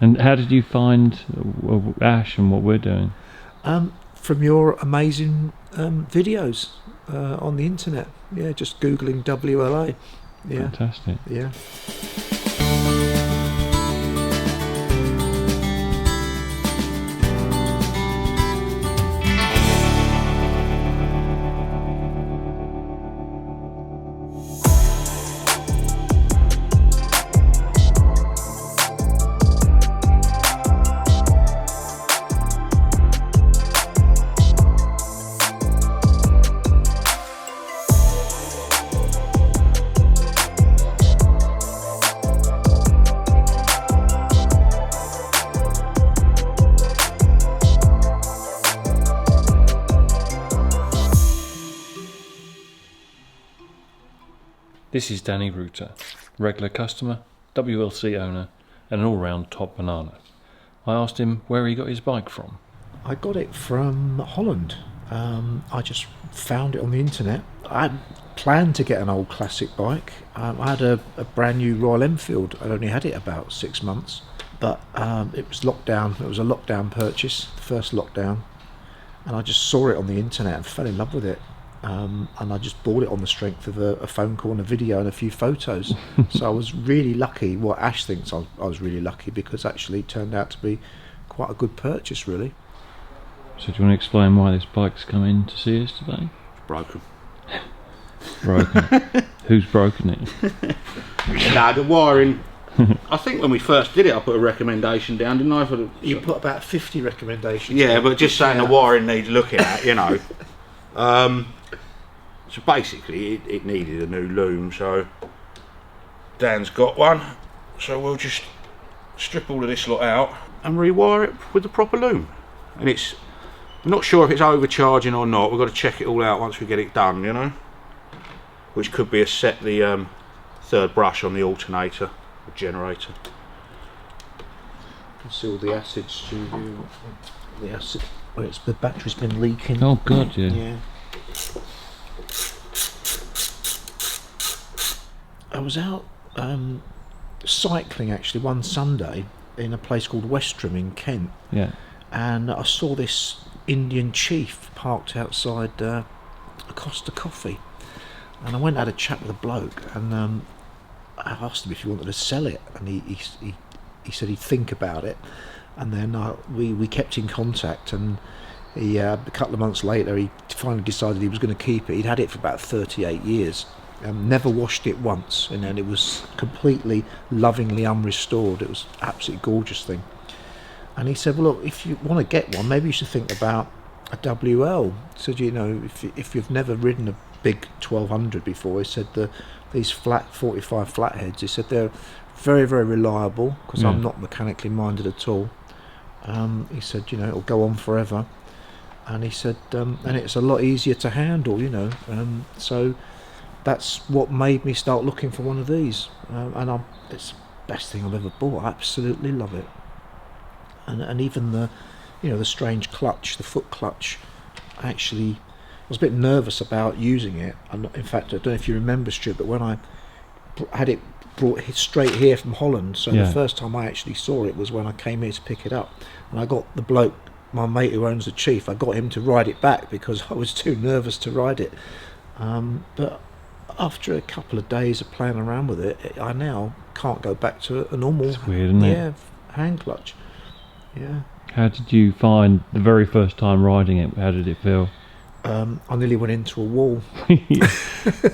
And how did you find Ash and what we're doing? From your amazing videos on the internet. Yeah, just Googling WLA. Yeah. Fantastic. Yeah. This is Danny Reuter, regular customer, WLC owner, and an all-round top banana. I asked him where he got his bike from. I got it from Holland. I just found it on the internet. I planned to get an old classic bike. I had a brand new Royal Enfield. I'd only had it about 6 months, but it was lockdown. It was a lockdown purchase, the first lockdown, and I just saw it on the internet and fell in love with it. And I just bought it on the strength of a phone call and a video and a few photos. So I was really lucky. Well, Ash thinks I was really lucky because actually it turned out to be quite a good purchase, really. So do you want to explain why this bike's come in to see us today? It's broken. Broken. Who's broken it? Nah, the wiring. I think when we first did it, I put a recommendation down, didn't I? You put about 50 recommendations. Yeah, but just saying the wiring needs looking at, you know. So basically it needed a new loom, so Dan's got one, so we'll just strip all of this lot out and rewire it with the proper loom. And I'm not sure if it's overcharging or not. We've got to check it all out once we get it done, you know, which could be the third brush on the alternator or generator. You can see all the acid studio, the acid where the battery's been leaking. Oh god, yeah. Yeah. I was out cycling actually one Sunday in a place called Westerham in Kent. Yeah. And I saw this Indian chief parked outside a Costa Coffee, and I went and had a chat with a bloke, and I asked him if he wanted to sell it, and he said he'd think about it, and then we kept in contact, and he a couple of months later he finally decided he was going to keep it. He'd had it for about 38 years. Never washed it once, and then it was completely lovingly unrestored. It was an absolutely gorgeous thing. And he said, well, look, if you want to get one, maybe you should think about a WL. He said, you know, if you've never ridden a big 1200 before, he said these flat 45 flatheads, he said they're very, very reliable, because I'm not mechanically minded at all. He said, you know, it'll go on forever. And he said, and it's a lot easier to handle, you know. So that's what made me start looking for one of these, and it's the best thing I've ever bought. I absolutely love it, and even the strange clutch, the foot clutch. I was a bit nervous about using it. In fact, I don't know if you remember, Stu, but when I had it brought straight here from Holland, so the first time I actually saw it was when I came here to pick it up, and I got the bloke, my mate who owns the Chief, I got him to ride it back because I was too nervous to ride it, but after a couple of days of playing around with it, I now can't go back to a normal, it's weird, isn't it? Hand clutch. Yeah. How did you find the very first time riding it? How did it feel? I nearly went into a wall. Well,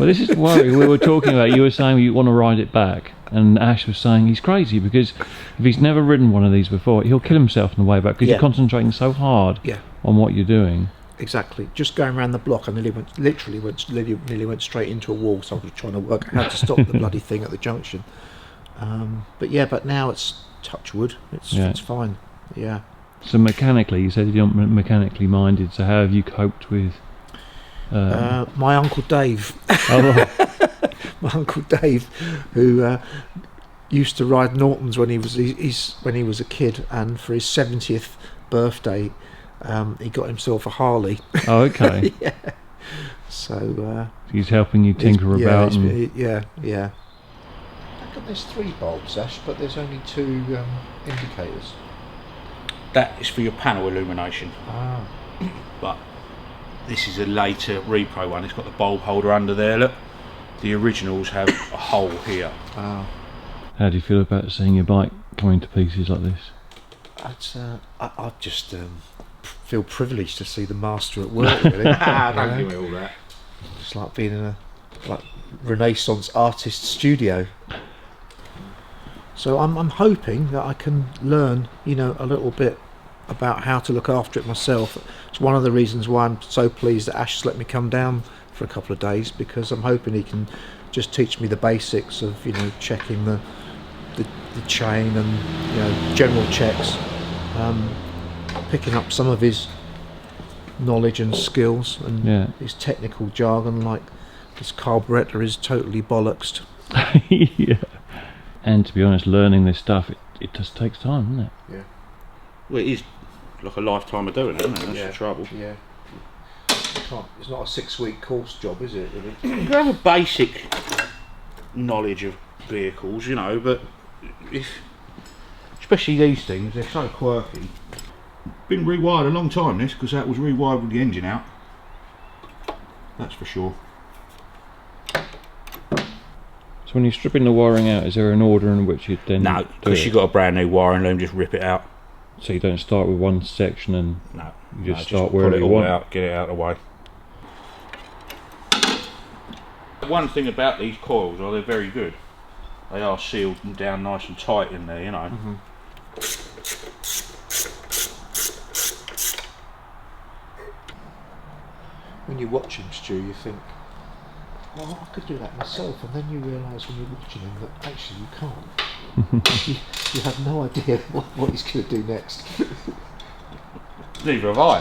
this is what we were talking about. You were saying you want to ride it back, and Ash was saying he's crazy because if he's never ridden one of these before, he'll kill himself on the way back because you're concentrating so hard on what you're doing. Exactly. Just going around the block, I nearly went straight into a wall. So I was trying to work out how to stop the bloody thing at the junction. But now it's touch wood. It's fine. Yeah. So mechanically, you said you're not mechanically minded. So how have you coped with? My Uncle Dave. My Uncle Dave, who used to ride Nortons when he was a kid, and for his 70th birthday. He got himself a Harley. Oh, okay. Yeah. So he's helping you tinker about. Yeah. Look at There's 3 bulbs, Ash, but there's only 2 indicators. That is for your panel illumination. Ah. But this is a later repro one. It's got the bulb holder under there, look. The originals have a hole here. Ah. How do you feel about seeing your bike coming to pieces like this? I just feel privileged to see the master at work, really. Don't give me all that. It's like being in a Renaissance artist studio. So I'm hoping that I can learn, a little bit about how to look after it myself. It's one of the reasons why I'm so pleased that Ash has let me come down for a couple of days, because I'm hoping he can just teach me the basics of, checking the chain and, general checks. Picking up some of his knowledge and skills and his technical jargon, like this carburettor is totally bollocksed. Yeah. And to be honest, learning this stuff, it just takes time, doesn't it? Yeah. Well, it is like a lifetime of doing it, isn't it? That's the trouble. Yeah. It's not a 6-week course job, is it? You have a basic knowledge of vehicles, but especially these things, they're so quirky. Been rewired a long time, this, because that was rewired with the engine out. That's for sure. So when you're stripping the wiring out, is there an order in which you then No, because you've got a brand new wiring loom, just rip it out. So you don't start with one section and No, you just start wherever pull it you all want. out, get it out of the way. One thing about these coils are they're very good. They are sealed and down nice and tight in there, Mm-hmm. When you watch him, Stu, you think, well, I could do that myself, and then you realise when you're watching him that actually you can't. you have no idea what he's going to do next. Neither have I.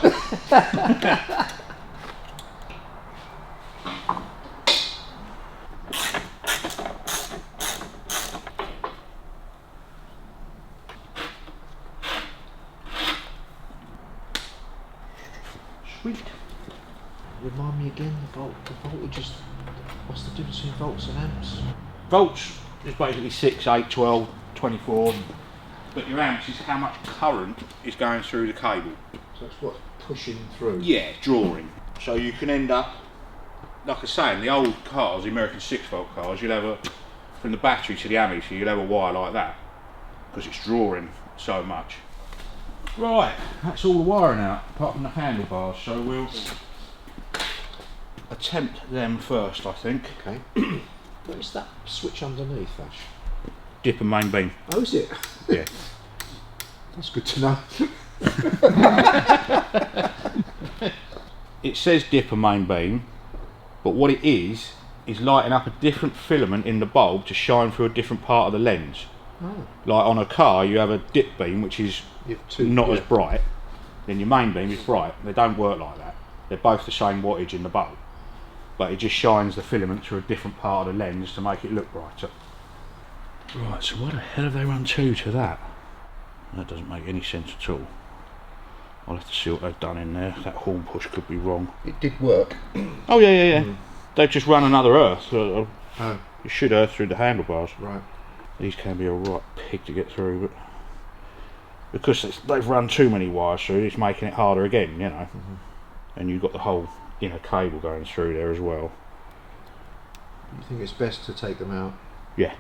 Sweet. Remind me again, the voltage is, what's the difference between volts and amps? Volts is basically 6, 8, 12, 24, but your amps is how much current is going through the cable. So it's what's pushing through? Yeah, drawing. So you can end up, like I say, in the old cars, the American 6-volt cars, you'll have from the battery to the ammeter, you'll have a wire like that, because it's drawing so much. Right, that's all the wiring out, apart from the handlebars, so we'll attempt them first, I think. Okay. Where's that switch underneath, Ash? Dip and main beam. Oh, is it? Yeah. That's good to know. It says dip and main beam, but what it is lighting up a different filament in the bulb to shine through a different part of the lens. Oh. Like on a car, you have a dip beam, which is not as bright, then your main beam is bright. They don't work like that. They're both the same wattage in the bulb, but it just shines the filament through a different part of the lens to make it look brighter. Right, so why the hell have they run 2 to that? That doesn't make any sense at all. I'll have to see what they've done in there. That horn push could be wrong. It did work. Oh yeah. They've just run another earth. Oh. You should earth through the handlebars. Right. These can be a right pig to get through, but because they've run too many wires through, it's making it harder again, Mm-hmm. And you've got the whole inner cable going through there as well. You think it's best to take them out? Yeah.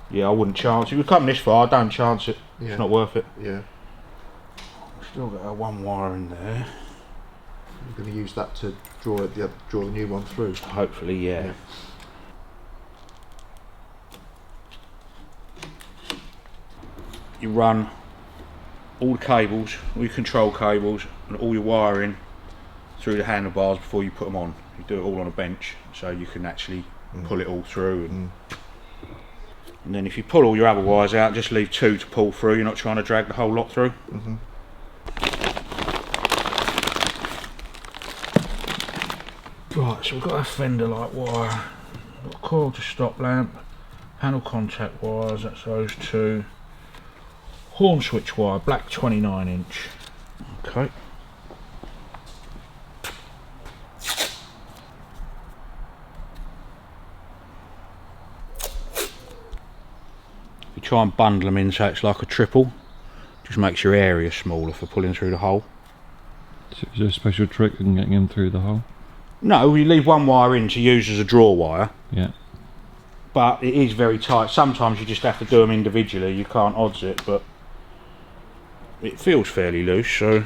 Yeah, I wouldn't chance it. If we've come this far, don't chance it. Yeah. It's not worth it. Yeah. Still got our one wire in there. You're going to use that to draw the new one through. Hopefully, yeah. You run all the cables, all your control cables, and all your wiring through the handlebars before you put them on. You do it all on a bench, so you can actually pull it all through. And then if you pull all your other wires out, just leave 2 to pull through. You're not trying to drag the whole lot through. Right, so we've got our fender light wire, got a coil to stop lamp, panel contact wires, that's those 2. Horn switch wire, black 29-inch. Okay. try and bundle them in so it's like a triple. Just makes your area smaller for pulling through the hole. So is there a special trick in getting them through the hole? No, you leave one wire in to use as a draw wire. Yeah. But it is very tight. Sometimes you just have to do them individually. You can't odds it, but it feels fairly loose. So,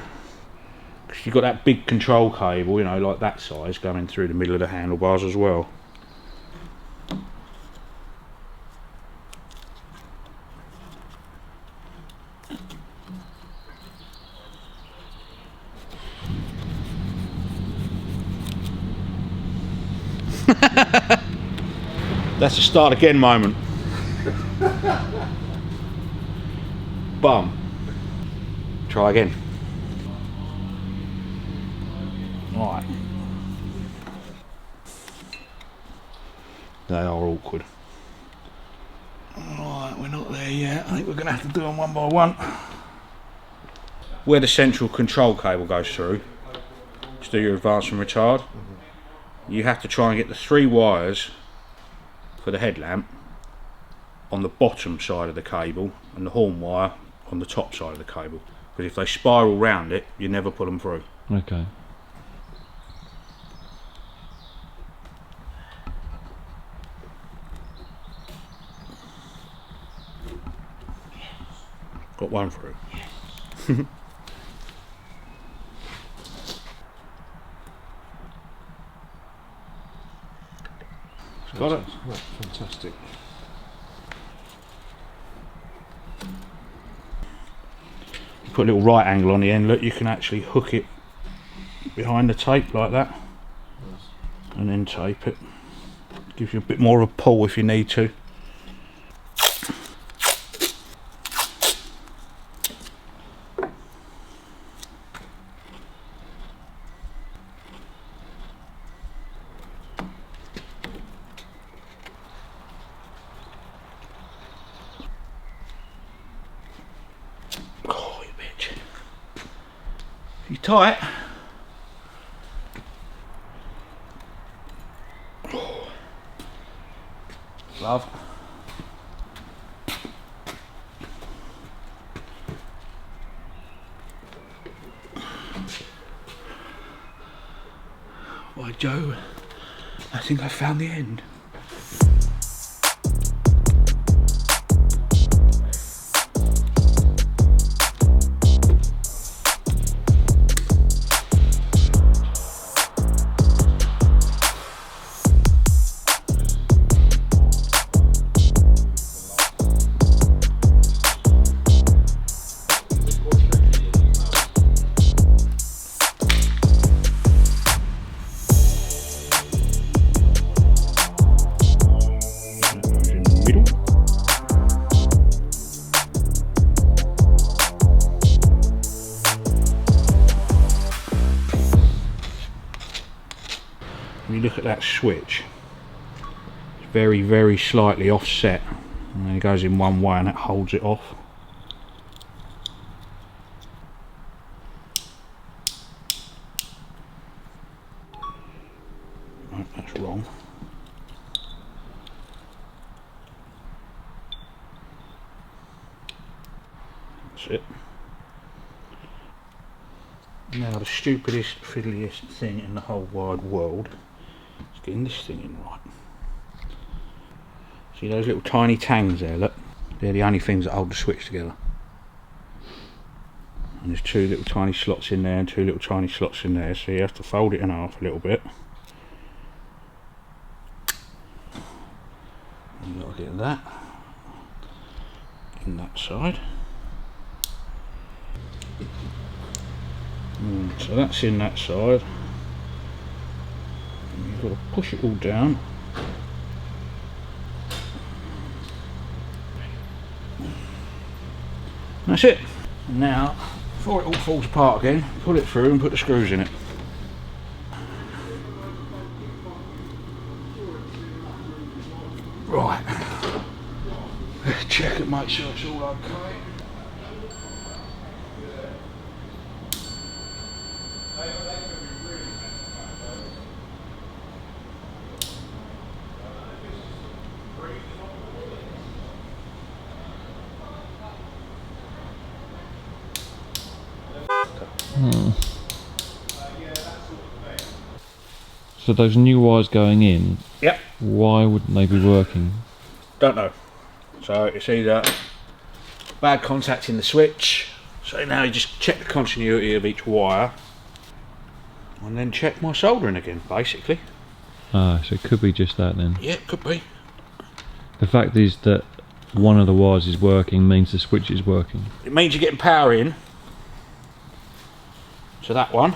because you've got that big control cable, you know, like that size, going through the middle of the handlebars as well. That's a start again moment. Bum. Try again. Right. They are awkward. Right, we're not there yet. I think we're going to have to do them one by one. Where the central control cable goes through to do your advance and retard, you have to try and get the 3 wires for the headlamp on the bottom side of the cable and the horn wire on the top side of the cable, because if they spiral round it, you never put them through. Okay. Got one through. Got it. Right, fantastic. You put a little right angle on the end, look, you can actually hook it behind the tape like that, and then tape it. Gives you a bit more of a pull if you need to. Oh, you bitch. You tight? Oh. Love. Why, Joe, I think I found the end. When you look at that switch, it's very, very slightly offset, and then it goes in one way and it holds it off. Right, that's wrong. That's it. Now the stupidest, fiddliest thing in the whole wide world is getting this thing in right. See those little tiny tangs there, look? They're the only things that hold the switch together. And there's 2 little tiny slots in there and 2 little tiny slots in there, so you have to fold it in half a little bit. You've got to get that in that side. So that's in that side. And you've got to push it all down. That's it. And now, before it all falls apart again, pull it through and put the screws in it. Right. Check it, make sure it's all okay. So those new wires going in, Yep. why wouldn't they be working? Don't know. So it's either bad contact in the switch. So now you just check the continuity of each wire and then check my soldering again, basically. Ah, so it could be just that then. Yeah, it could be. The fact is that one of the wires is working means the switch is working. It means you're getting power in to that one.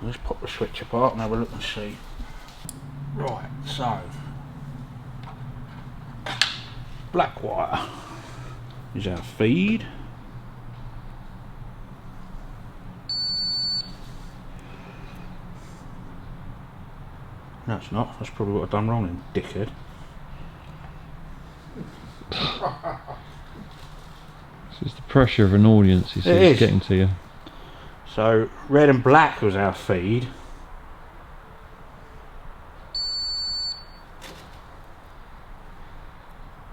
Let's pop the switch apart and have a look and see. Right, so black wire is our feed. No, it's not. That's probably what I've done wrong then, dickhead. This is the pressure of an audience, you see, it's getting to you. So red and black was our feed.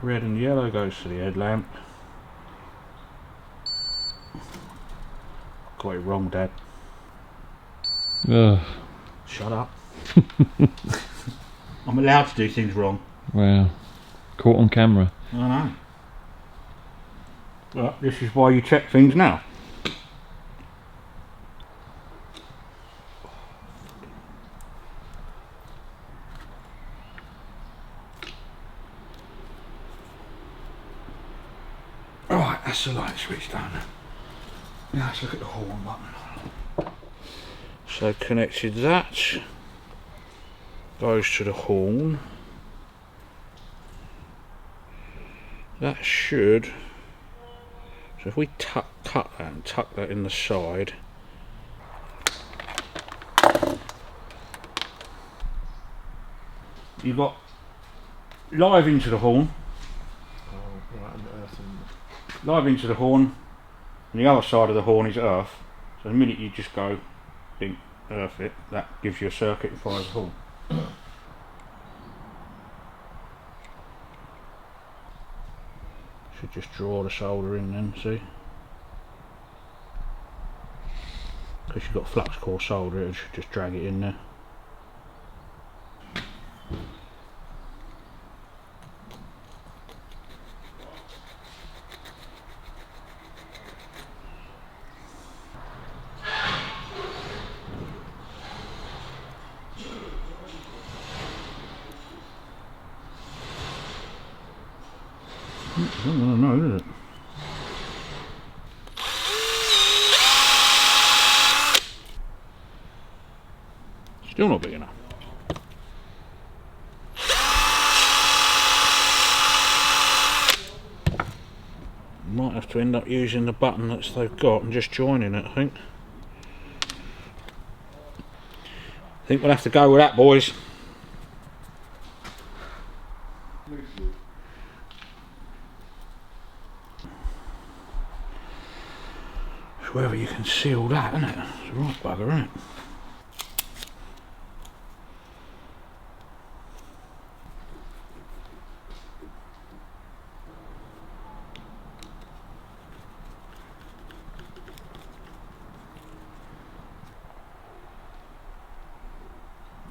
Red and yellow goes to the headlamp. Got it wrong, Dad. Ugh. Shut up. I'm allowed to do things wrong. Wow. Caught on camera. I know. Well, this is why you check things now. Right, that's the light switch done. Now let's look at the horn button. So connected that. Goes to the horn. That should. So if we cut that and tuck that in the side. You've got live into the horn. Oh, right, and earth and... Live into the horn, and the other side of the horn is earth. So the minute you just go, think earth it, that gives you a circuit and fires the horn. Should just draw the solder in then, see? Because you've got flux core solder, it should just drag it in there. No, is it? Still not big enough. Might have to end up using the button that they've got and just joining it, I think. I think we'll have to go with that, boys. Whether you can see all that, isn't it? It's a right bugger, isn't it?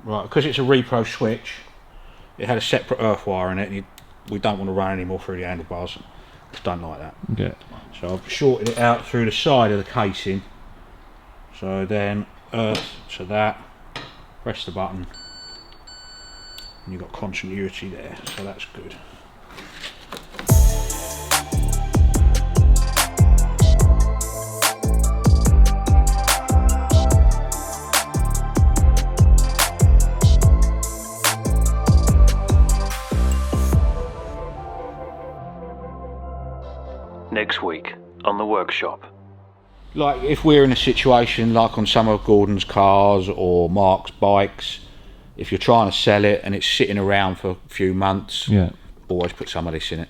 Right, because it's a repro switch, it had a separate earth wire in it, and we don't want to run any more through the handlebars. Just don't like that. Yeah. So I've shorted it out through the side of the casing. So then earth to that, press the button, and you've got continuity there, so that's good. Next week on the workshop. Like if we're in a situation like on some of Gordon's cars or Mark's bikes, if you're trying to sell it and it's sitting around for a few months, yeah, always put some of this in it.